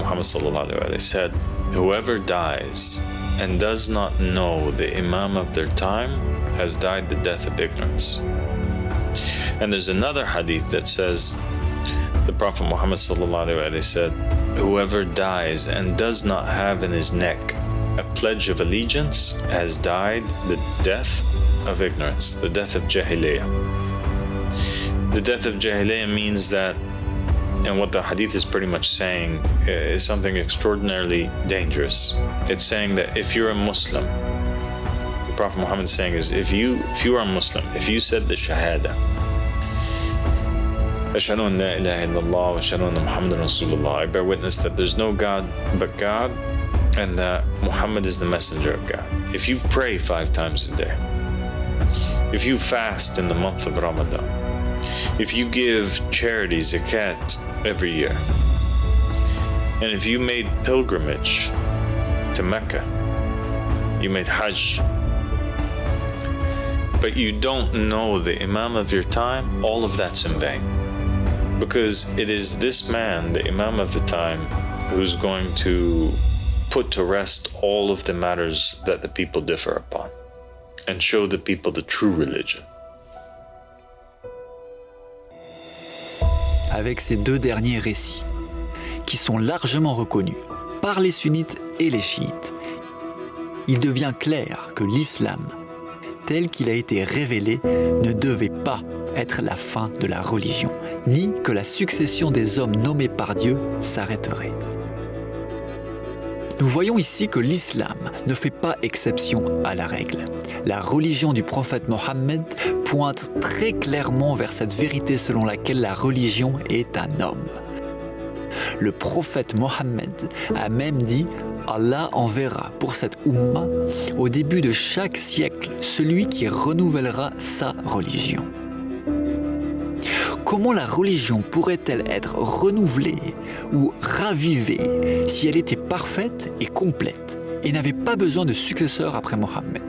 Muhammad sallallahu alaihi wasallam said, whoever dies and does not know the Imam of their time has died the death of ignorance. And there's another hadith that says, the Prophet Muhammad sallallahu alaihi wasallam said, whoever dies and does not have in his neck a pledge of allegiance has died the death of ignorance, the death of Jahiliyyah. The death of Jahiliyyah means that, and what the hadith is pretty much saying is something extraordinarily dangerous. It's saying that if you're a Muslim, the Prophet Muhammad is saying is, if you are a Muslim, if you said the Shahada, Ashhadu an la ilaha illallah wa ashhadu anna Muhammadan Rasulullah, I bear witness that there's no God but God, and that Muhammad is the messenger of God. If you pray 5 times a day, if you fast in the month of Ramadan, if you give charity, zakat, every year, and if you made pilgrimage to Mecca, you made Hajj, but you don't know the Imam of your time, all of that's in vain. Because it is this man, the Imam of the time, who's going to put to rest all of the matters that the people differ upon and show the people the true religion. Avec ces 2 derniers récits, qui sont largement reconnus par les sunnites et les chiites, il devient clair que l'islam, tel qu'il a été révélé, ne devait pas être la fin de la religion, ni que la succession des hommes nommés par Dieu s'arrêterait. Nous voyons ici que l'islam ne fait pas exception à la règle. La religion du prophète Mohammed pointe très clairement vers cette vérité selon laquelle la religion est un homme. Le prophète Mohammed a même dit « Allah enverra pour cette Ummah au début de chaque siècle celui qui renouvellera sa religion ». Comment la religion pourrait-elle être renouvelée ou ravivée si elle était parfaite et complète et n'avait pas besoin de successeur après Mohammed?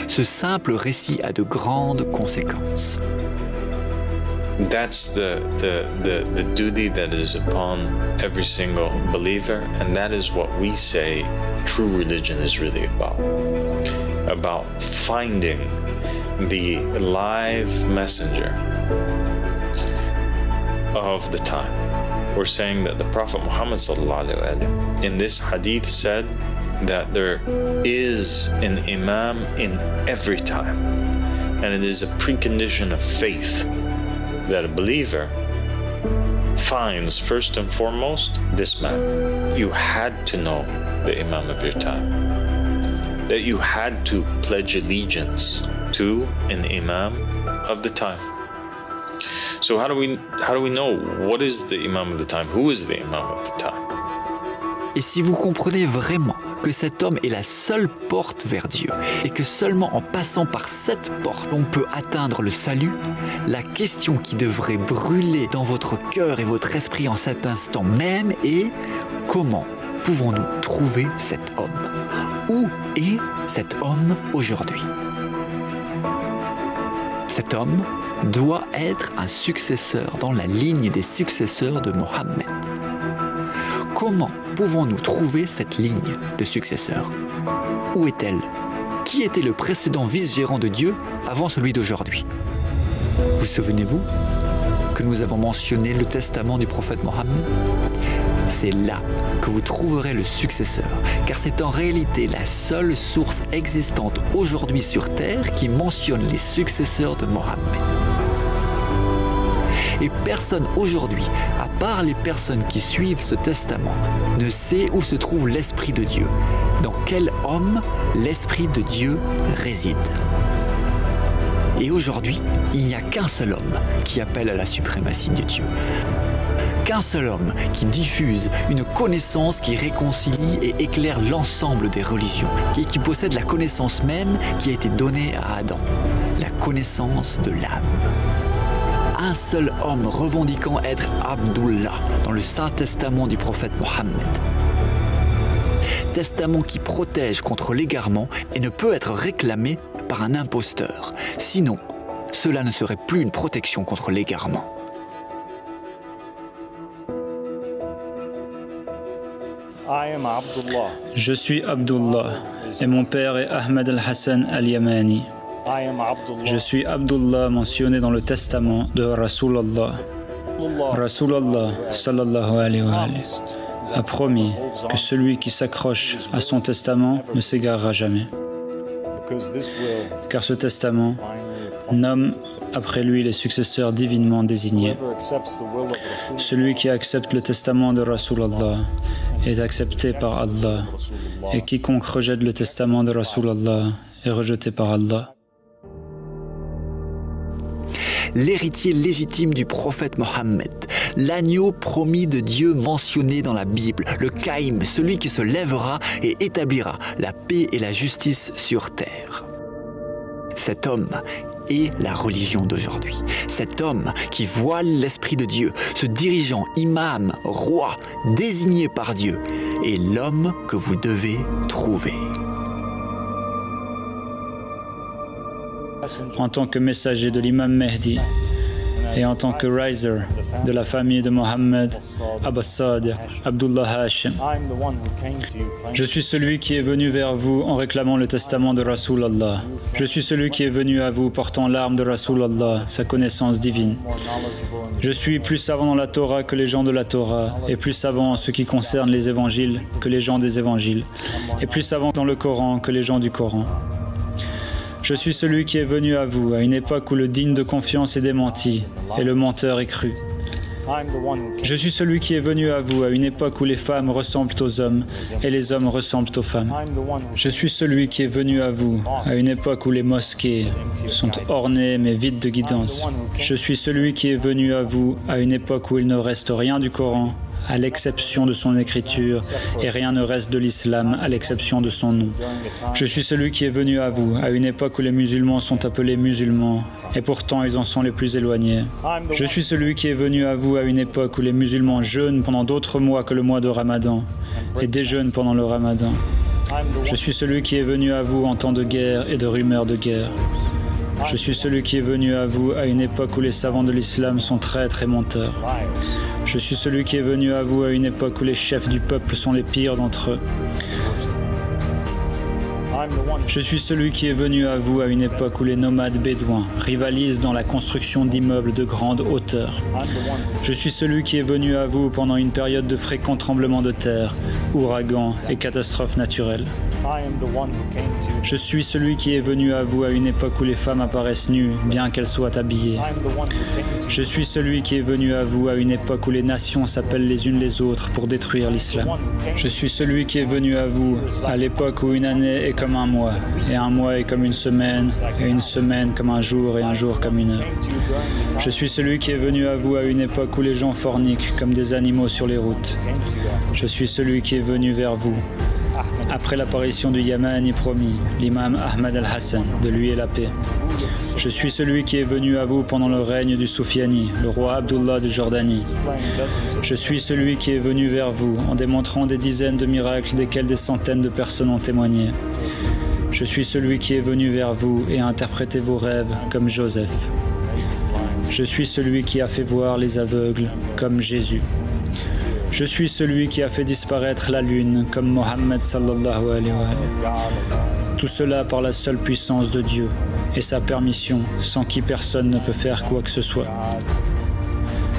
Ce simple récit a de grandes conséquences. That's the duty that is upon every single believer, and that is what we say true religion is really about finding the live messenger of the time. We're saying that the Prophet Muhammad in this hadith said that there is an Imam in every time, and it is a precondition of faith that a believer finds first and foremost this man. You had to know the Imam of your time, that you had to pledge allegiance to an Imam of the time. So how do we know what is the Imam of the time? Who is the Imam of the time? Et si vous comprenez vraiment que cet homme est la seule porte vers Dieu et que seulement en passant par cette porte on peut atteindre le salut, la question qui devrait brûler dans votre cœur et votre esprit en cet instant même est: comment pouvons-nous trouver cet homme? Où est cet homme aujourd'hui? Cet homme doit être un successeur dans la ligne des successeurs de Mohammed. Comment pouvons-nous trouver cette ligne de successeurs? Où est-elle? Qui était le précédent vice-gérant de Dieu avant celui d'aujourd'hui? Vous souvenez-vous que nous avons mentionné le testament du prophète Mohammed? C'est là que vous trouverez le successeur, car c'est en réalité la seule source existante aujourd'hui sur Terre qui mentionne les successeurs de Mohammed. Et personne aujourd'hui, à part les personnes qui suivent ce testament, ne sait où se trouve l'Esprit de Dieu, dans quel homme l'Esprit de Dieu réside. Et aujourd'hui, il n'y a qu'un seul homme qui appelle à la suprématie de Dieu. Qu'un seul homme qui diffuse une connaissance qui réconcilie et éclaire l'ensemble des religions et qui possède la connaissance même qui a été donnée à Adam, la connaissance de l'âme. Un seul homme revendiquant être Abdullah dans le Saint Testament du prophète Mohammed. Testament qui protège contre l'égarement et ne peut être réclamé par un imposteur. Sinon, cela ne serait plus une protection contre l'égarement. Je suis Abdullah et mon père est Ahmed al-Hassan al-Yamani. Je suis Abdullah mentionné dans le testament de Rasulallah. Rasulallah sallallahu alayhi wa alayhi a promis que celui qui s'accroche à son testament ne s'égarera jamais. Car ce testament nomme après lui les successeurs divinement désignés. Celui qui accepte le testament de Rasulallah est accepté par Allah, et quiconque rejette le testament de Rasulallah est rejeté par Allah. L'héritier légitime du prophète Mohammed, l'agneau promis de Dieu mentionné dans la Bible, le Kaïm, celui qui se lèvera et établira la paix et la justice sur terre. Cet homme est la religion d'aujourd'hui. Cet homme qui voile l'Esprit de Dieu, ce dirigeant, imam, roi, désigné par Dieu, est l'homme que vous devez trouver. En tant que messager de l'imam Mehdi et en tant que riser de la famille de Mohammed, Abbas Sadiq, Abdullah Hashim, je suis celui qui est venu vers vous en réclamant le testament de Rasulallah. Je suis celui qui est venu à vous portant l'arme de Rasulallah, sa connaissance divine. Je suis plus savant dans la Torah que les gens de la Torah, et plus savant en ce qui concerne les évangiles que les gens des évangiles, et plus savant dans le Coran que les gens du Coran. Je suis celui qui est venu à vous à une époque où le digne de confiance est démenti et le menteur est cru. Je suis celui qui est venu à vous à une époque où les femmes ressemblent aux hommes et les hommes ressemblent aux femmes. Je suis celui qui est venu à vous à une époque où les mosquées sont ornées mais vides de guidance. Je suis celui qui est venu à vous à une époque où il ne reste rien du Coran à l'exception de son écriture, et rien ne reste de l'islam à l'exception de son nom. Je suis celui qui est venu à vous à une époque où les musulmans sont appelés musulmans, et pourtant ils en sont les plus éloignés. Je suis celui qui est venu à vous à une époque où les musulmans jeûnent pendant d'autres mois que le mois de Ramadan, et déjeunent pendant le Ramadan. Je suis celui qui est venu à vous en temps de guerre et de rumeurs de guerre. Je suis celui qui est venu à vous à une époque où les savants de l'islam sont traîtres et menteurs. Je suis celui qui est venu à vous à une époque où les chefs du peuple sont les pires d'entre eux. Je suis celui qui est venu à vous à une époque où les nomades bédouins rivalisent dans la construction d'immeubles de grande hauteur. Je suis celui qui est venu à vous pendant une période de fréquents tremblements de terre, ouragans et catastrophes naturelles. Je suis celui qui est venu à vous à une époque où les femmes apparaissent nues, bien qu'elles soient habillées. Je suis celui qui est venu à vous à une époque où les nations s'appellent les unes les autres pour détruire l'islam. Je suis celui qui est venu à vous à l'époque où une année est comme un mois, et un mois est comme une semaine, et une semaine comme un jour, et un jour comme une heure. Je suis celui qui est venu à vous à une époque où les gens forniquent comme des animaux sur les routes. Je suis celui qui est venu vers vous après l'apparition du Yamani promis, l'imam Ahmed al-Hassan, de lui et la paix. Je suis celui qui est venu à vous pendant le règne du Soufiani, le roi Abdullah de Jordanie. Je suis celui qui est venu vers vous en démontrant des dizaines de miracles desquels des centaines de personnes ont témoigné. Je suis celui qui est venu vers vous et a interprété vos rêves comme Joseph. Je suis celui qui a fait voir les aveugles comme Jésus. Je suis celui qui a fait disparaître la lune comme Mohammed sallallahu alayhi wa sallam. Tout cela par la seule puissance de Dieu et sa permission, sans qui personne ne peut faire quoi que ce soit.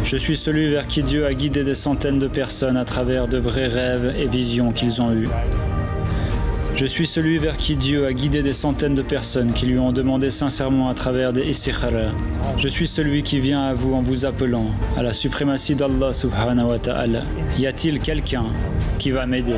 Je suis celui vers qui Dieu a guidé des centaines de personnes à travers de vrais rêves et visions qu'ils ont eus. Je suis celui vers qui Dieu a guidé des centaines de personnes qui lui ont demandé sincèrement à travers des istikhara. Je suis celui qui vient à vous en vous appelant à la suprématie d'Allah subhanahu wa ta'ala. Y a-t-il quelqu'un qui va m'aider ?